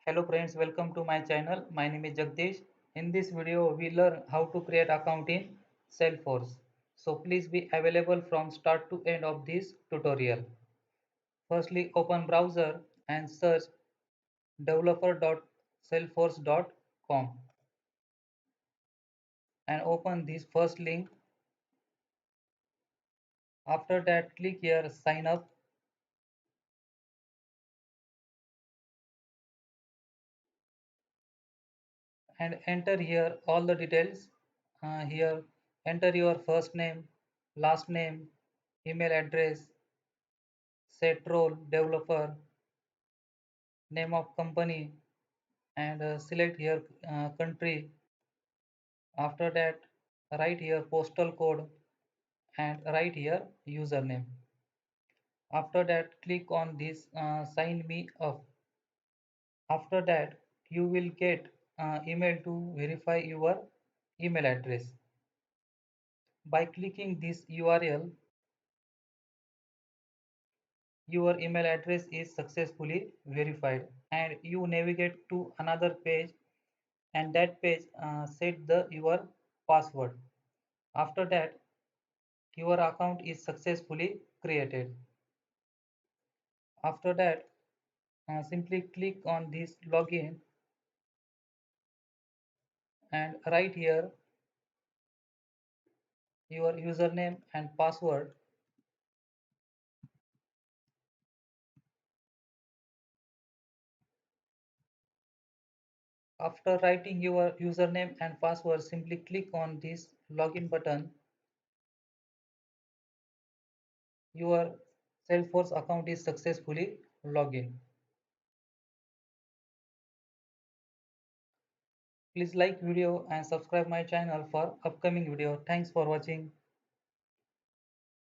Hello friends, welcome to my channel. My name is Jagdish. In this video, we learn how to create account in Salesforce. So please be available from start to end of this tutorial. Firstly, open browser and search developer.salesforce.com and open this first link. After that, click here sign up and enter here all the details. Here, enter your first name, last name, email address, set role, developer, name of company, and select here country. After that, write here postal code and write here username. After that, click on this sign me up. After that, you will get email to verify your email address. By clicking this URL, your email address is successfully verified and you navigate to another page, and that page set the your password. After that, your account is successfully created. After that, simply click on this login and write here your username and password. After writing your username and password, simply click on this login button. Your Salesforce account is successfully logged in. Please like video and subscribe my channel for upcoming video. Thanks for watching.